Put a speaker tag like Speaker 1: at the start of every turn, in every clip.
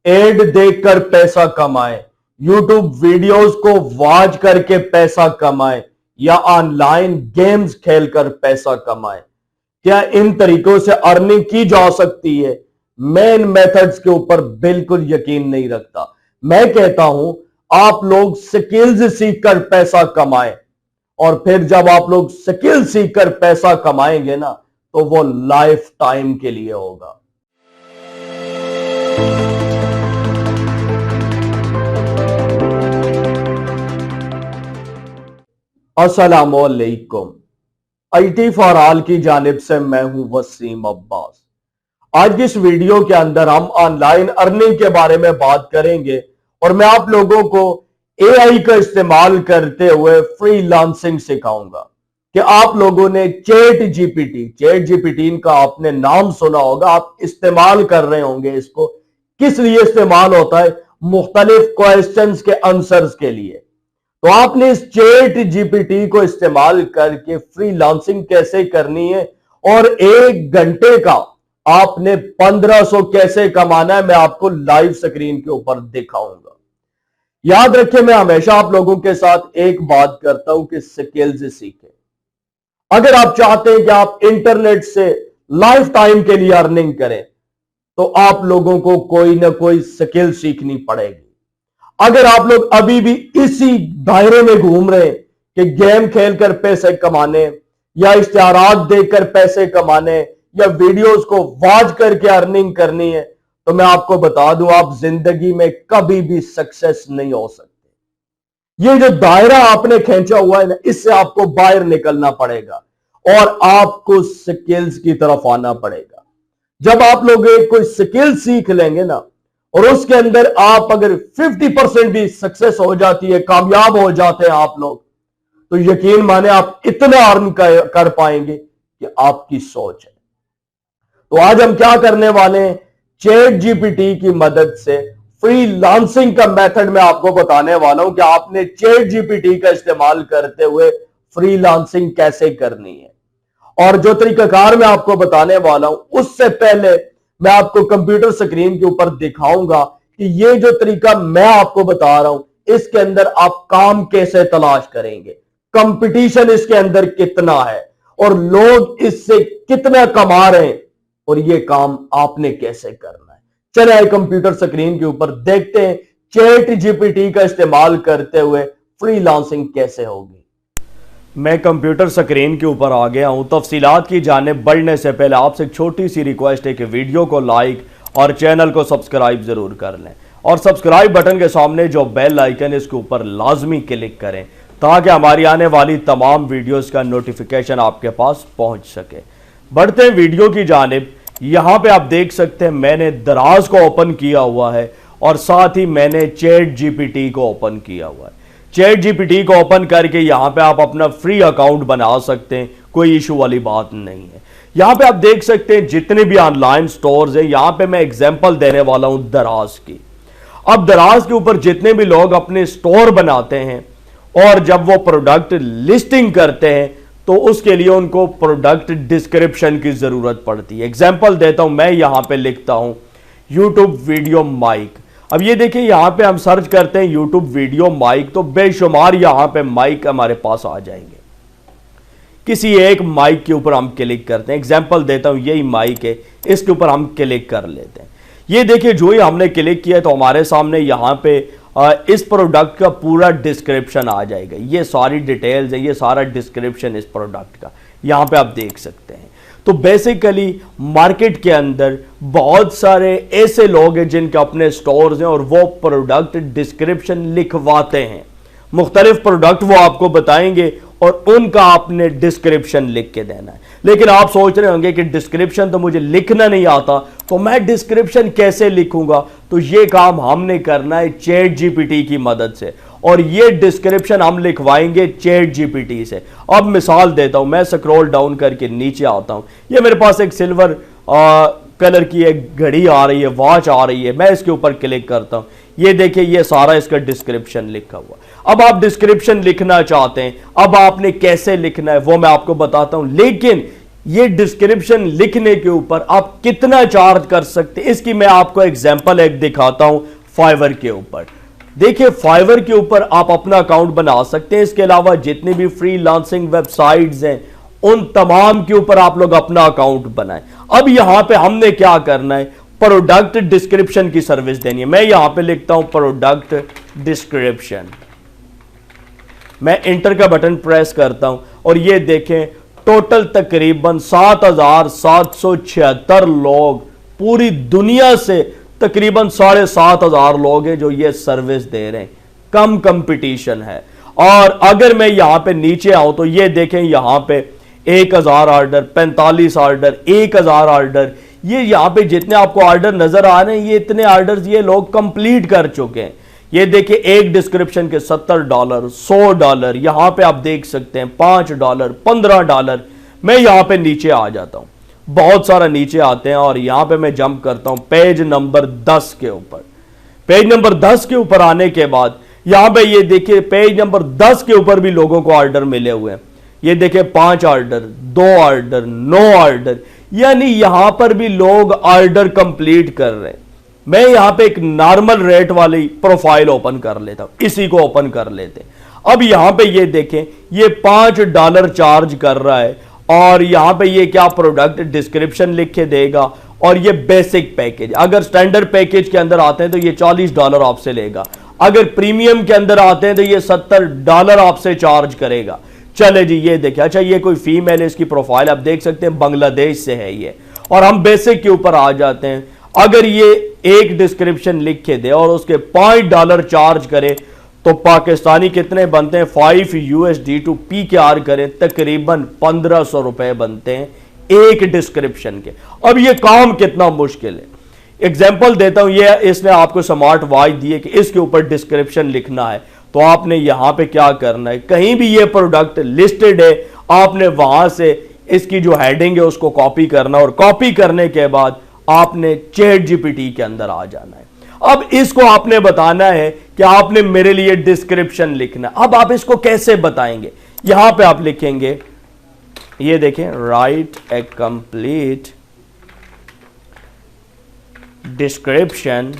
Speaker 1: Add देखकर पैसा कमाएं, यूट्यूब वीडियोस को वॉच करके पैसा कमाएं या ऑनलाइन गेम्स खेलकर पैसा कमाएं। क्या इन तरीकों से अर्निंग की जा सकती है? मैं इन मेथड्स के ऊपर बिल्कुल यकीन नहीं रखता। मैं कहता हूं आप लोग स्किल्स सीखकर पैसा कमाएं और फिर जब आप लोग स्किल सीखकर पैसा कमाएंगे ना तो वो लाइफ टाइम के लिए होगा। अस्सलामुअलैकुम। IT फॉर ऑल की जानिब से मैं हूं वसीम अब्बास। आज की इस वीडियो के अंदर हम ऑनलाइन अर्निंग के बारे में बात करेंगे और मैं आप लोगों को AI का इस्तेमाल करते हुए फ्रीलांसिंग सिखाऊंगा कि आप लोगों ने चैट जीपीटी का आपने नाम सुना होगा, आप इस्तेमाल कर रहे होंगे। इसको किस लिए इस्तेमाल होता है? मुख्तलिफ क्वेश्चंस के आंसर्स के लिए। तो आपने इस चैट जीपीटी को इस्तेमाल करके फ्रीलांसिंग कैसे करनी है और 1 घंटे का आपने 1500 कैसे कमाना है, मैं आपको लाइव स्क्रीन के ऊपर दिखाऊंगा। याद रखिए, मैं हमेशा आप लोगों के साथ एक बात करता हूं कि स्किल्स सीखें। अगर आप चाहते हैं कि आप इंटरनेट से लाइफ टाइम के लिए अर्निंग करें तो आप लोगों को कोई ना कोई स्किल सीखनी पड़ेगी। अगर आप लोग अभी भी इसी दायरे में घूम रहे हैं कि गेम खेलकर पैसे कमाने या इश्तिहारात देखकर पैसे कमाने या वीडियोस को वॉच करके अर्निंग करनी है, तो मैं आपको बता दूं आप जिंदगी में कभी भी सक्सेस नहीं हो सकते। ये जो दायरा आपने खींचा हुआ है ना, इससे आपको बाहर निकलना पड़ेगा और आपको स्किल्स की तरफ आना पड़ेगा। जब आप लोग एक कोई स्किल सीख लेंगे ना और उसके अंदर आप अगर 50% भी सक्सेस हो जाती है, कामयाब हो जाते हैं आप लोग, तो यकीन माने आप इतना अर्न कर पाएंगे कि आपकी सोच है। तो आज हम क्या करने वाले हैं? चैट जीपीटी की मदद से फ्रीलांसिंग का मेथड मैं आपको बताने वाला हूं कि आपने चैट जीपीटी का इस्तेमाल करते हुए फ्रीलांसिंग कैसे करनी है। और जो तरीकाकार मैं आपको बताने वाला हूं उससे पहले मैं आपको कंप्यूटर स्क्रीन के ऊपर दिखाऊंगा कि ये जो तरीका मैं आपको बता रहा हूं इसके अंदर आप काम कैसे तलाश करेंगे, कंपटीशन इसके अंदर कितना है और लोग इससे कितना कमा रहे हैं और ये काम आपने कैसे करना है। चले आए कंप्यूटर स्क्रीन के ऊपर देखते हैं चैट जीपीटी का इस्तेमाल करते हुए फ्रीलांसिंग कैसे होगी। मैं कंप्यूटर स्क्रीन के ऊपर आ गया हूं। तफसीलात की जानिब बढ़ने से पहले आपसे एक छोटी सी रिक्वेस्ट है कि वीडियो को लाइक और चैनल को सब्सक्राइब जरूर कर लें और सब्सक्राइब बटन के सामने जो बेल आइकन है इसके ऊपर लाजमी क्लिक करें ताकि हमारी आने वाली तमाम वीडियोस का नोटिफिकेशन आपके पास पहुंच सके। बढ़ते हैं वीडियो की जानिब। यहां पे आप देख सकते हैं मैंने दराज को ओपन किया हुआ है और साथ ही मैंने चैट जीपीटी को ओपन किया हुआ है। चैट जीपीटी को ओपन करके यहां पे आप अपना फ्री अकाउंट बना सकते हैं, कोई इशू वाली बात नहीं है। यहां पे आप देख सकते हैं जितने भी ऑनलाइन स्टोर्स हैं, यहां पे मैं एग्जांपल देने वाला हूं दराज की। अब दराज के ऊपर जितने भी लोग अपने स्टोर बनाते हैं और जब वो प्रोडक्ट लिस्टिंग करते हैं तो उसके लिए उनको प्रोडक्ट डिस्क्रिप्शन की जरूरत पड़ती है। एग्जाम्पल देता हूं, मैं यहां पे लिखता हूं यूट्यूब वीडियो माइक। अब ये देखिए यहां पे हम सर्च करते हैं यूट्यूब वीडियो माइक तो बेशुमार यहां पे माइक हमारे पास आ जाएंगे। किसी एक माइक के ऊपर हम क्लिक करते हैं। एग्जाम्पल देता हूं, यही माइक है, इसके ऊपर हम क्लिक कर लेते हैं। ये देखिए जो ही हमने क्लिक किया तो हमारे सामने यहां पे इस प्रोडक्ट का पूरा डिस्क्रिप्शन आ जाएगा। ये सारी डिटेल्स है, ये सारा डिस्क्रिप्शन इस प्रोडक्ट का यहां पे आप देख सकते हैं। तो बेसिकली मार्केट के अंदर बहुत सारे ऐसे लोग हैं जिनके अपने स्टोर्स हैं और वो प्रोडक्ट डिस्क्रिप्शन लिखवाते हैं। मुख्तलिफ प्रोडक्ट वो आपको बताएंगे और उनका आपने डिस्क्रिप्शन लिख के देना है। लेकिन आप सोच रहे होंगे कि डिस्क्रिप्शन तो मुझे लिखना नहीं आता, तो मैं डिस्क्रिप्शन कैसे लिखूंगा? तो ये काम हमने करना है चैट जीपीटी की मदद से और ये डिस्क्रिप्शन हम लिखवाएंगे चैट जीपीटी से। अब मिसाल देता हूं, मैं स्क्रॉल डाउन करके नीचे आता हूं। ये मेरे पास एक सिल्वर कलर की एक घड़ी आ रही है, वॉच आ रही है। मैं इसके ऊपर क्लिक करता हूं, ये देखिए ये सारा इसका डिस्क्रिप्शन लिखा हुआ। अब आप डिस्क्रिप्शन लिखना चाहते हैं, अब आपने कैसे लिखना है वो मैं आपको बताता हूं। लेकिन ये डिस्क्रिप्शन लिखने के ऊपर आप कितना चार्ज कर सकते हैं, इसकी मैं आपको एग्जांपल एक दिखाता हूं फाइवर के ऊपर। देखिए फाइवर के ऊपर आप अपना अकाउंट बना सकते हैं। इसके अलावा जितनी भी फ्रीलांसिंग वेबसाइट्स हैं उन तमाम के ऊपर आप लोग अपना अकाउंट बनाएं। अब यहां पे हमने क्या करना है, प्रोडक्ट डिस्क्रिप्शन की सर्विस देनी है। मैं यहां पे लिखता हूं प्रोडक्ट डिस्क्रिप्शन, मैं इंटर का बटन प्रेस करता हूं और ये देखें टोटल तकरीबन 7,776 लोग पूरी दुनिया से तकरीबन 7,500 लोग हैं जो ये सर्विस दे रहे हैं। कम कंपटीशन है। और अगर मैं यहां पे नीचे आऊं तो ये देखें यहां पे 1,000 ऑर्डर, 45 ऑर्डर, 1,000 ऑर्डर, ये यहां पे जितने आपको ऑर्डर नजर आ रहे हैं ये इतने ऑर्डर्स ये लोग कंप्लीट कर चुके हैं। ये देखिए एक डिस्क्रिप्शन के $70, $100, यहां पे आप देख सकते हैं $5, $15। मैं यहां पे नीचे आ जाता हूं, बहुत सारा नीचे आते हैं और यहां पे मैं जंप करता हूं पेज नंबर 10 के ऊपर। पेज नंबर 10 के ऊपर आने के बाद यहां पे ये देखिए पेज नंबर 10 के ऊपर भी लोगों को ऑर्डर मिले हुए हैं। ये देखिए 5 ऑर्डर, 2 ऑर्डर, 9 ऑर्डर, यानी यहां पर भी लोग ऑर्डर कंप्लीट कर रहे हैं। मैं यहां पे एक नॉर्मल रेट वाली प्रोफाइल ओपन कर लेता हूं, इसी को ओपन कर लेते हैं। अब यहां पे ये देखें ये $5 चार्ज कर रहा है और यहां पे ये क्या प्रोडक्ट डिस्क्रिप्शन लिख के देगा और ये बेसिक पैकेज। अगर स्टैंडर्ड पैकेज के अंदर आते हैं तो ये $40 आपसे लेगा, अगर प्रीमियम के अंदर आते हैं तो ये $70 आपसे चार्ज करेगा। चले जी ये देखिए, अच्छा ये कोई फीमेल है, इसकी प्रोफाइल आप देख सकते हैं बांग्लादेश से है ये। और हम बेसिक के ऊपर आ जाते हैं, अगर ये एक डिस्क्रिप्शन लिख के दे और उसके $5 चार्ज करे तो पाकिस्तानी कितने बनते हैं, $5 टू PKR करें तकरीबन 1,500 रुपए बनते हैं एक डिस्क्रिप्शन के। अब ये काम कितना मुश्किल है, एग्जाम्पल देता हूं। ये इसने आपको स्मार्ट वॉच दी है कि इसके ऊपर डिस्क्रिप्शन लिखना है, तो आपने यहां पे क्या करना है, कहीं भी ये प्रोडक्ट लिस्टेड है आपने वहां से इसकी जो हेडिंग है उसको कॉपी करना और कॉपी करने के बाद आपने चैट जीपीटी के अंदर आ जाना है। अब इसको आपने बताना है कि आपने मेरे लिए डिस्क्रिप्शन लिखना। अब आप इसको कैसे बताएंगे, यहां पे आप लिखेंगे, ये देखें right A complete description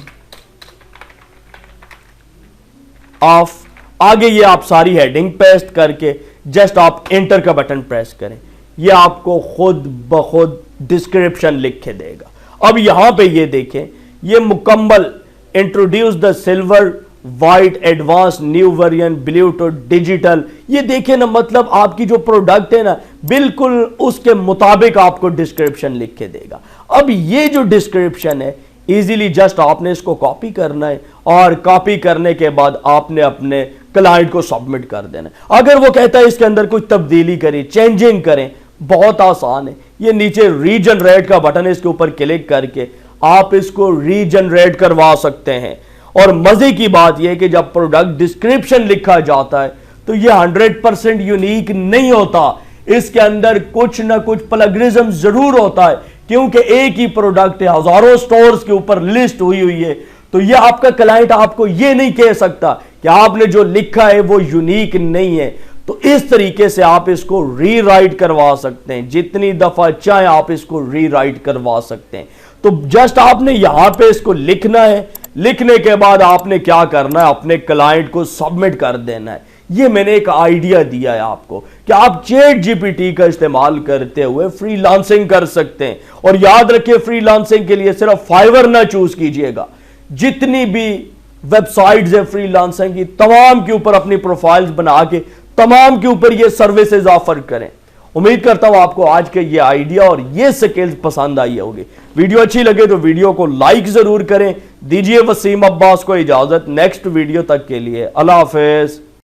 Speaker 1: of, आगे ये आप सारी हेडिंग पेस्ट करके जस्ट आप एंटर का बटन प्रेस करें, ये आपको खुद ब खुद डिस्क्रिप्शन लिख के देगा। अब यहां पे ये देखें ये मुकम्मल introduce the silver white advance new variant Bluetooth digital, ये देखें ना, मतलब आपकी जो प्रोडक्ट है ना बिल्कुल उसके मुताबिक आपको डिस्क्रिप्शन लिख के देगा। अब ये जो डिस्क्रिप्शन है इजीली जस्ट आपने इसको कॉपी करना है और कॉपी करने के बाद आपने अपने क्लाइंट को सबमिट कर देना है। अगर वो कहता है इसके अंदर कुछ तब्दीली करें, चेंजिंग करें, बहुत आसान है, ये नीचे रीजनरेट का बटन है, इसके ऊपर क्लिक करके आप इसको रीजनरेट करवा सकते हैं। और मजे की बात यह कि जब प्रोडक्ट डिस्क्रिप्शन लिखा जाता है तो यह 100% यूनिक नहीं होता, इसके अंदर कुछ ना कुछ प्लगरिज्म जरूर होता है, क्योंकि एक ही प्रोडक्ट है, हजारों स्टोर्स के ऊपर लिस्ट हुई है। तो यह आपका क्लाइंट आपको यह नहीं कह सकता कि आपने जो लिखा है वो यूनिक नहीं है। तो इस तरीके से आप इसको रीराइट करवा सकते हैं, जितनी दफा चाहे आप इसको रीराइट करवा सकते हैं। तो जस्ट आपने यहां पे इसको लिखना है, लिखने के बाद आपने क्या करना है, अपने क्लाइंट को सबमिट कर देना है। ये मैंने एक आइडिया दिया है आपको कि आप चैट जीपीटी का इस्तेमाल करते हुए फ्रीलांसिंग कर सकते हैं। और याद रखिए फ्रीलांसिंग के लिए सिर्फ फाइवर ना चूज कीजिएगा, जितनी भी वेबसाइट्स है फ्रीलांसिंग की तमाम के ऊपर अपनी प्रोफाइल्स बना के तमाम के ऊपर ये सर्विसेज ऑफर करें। उम्मीद करता हूं आपको आज के ये आइडिया और ये स्किल्स पसंद आई होगी। वीडियो अच्छी लगे तो वीडियो को लाइक जरूर करें। दीजिए वसीम अब्बास को इजाजत, नेक्स्ट वीडियो तक के लिए अल्लाह हाफिज।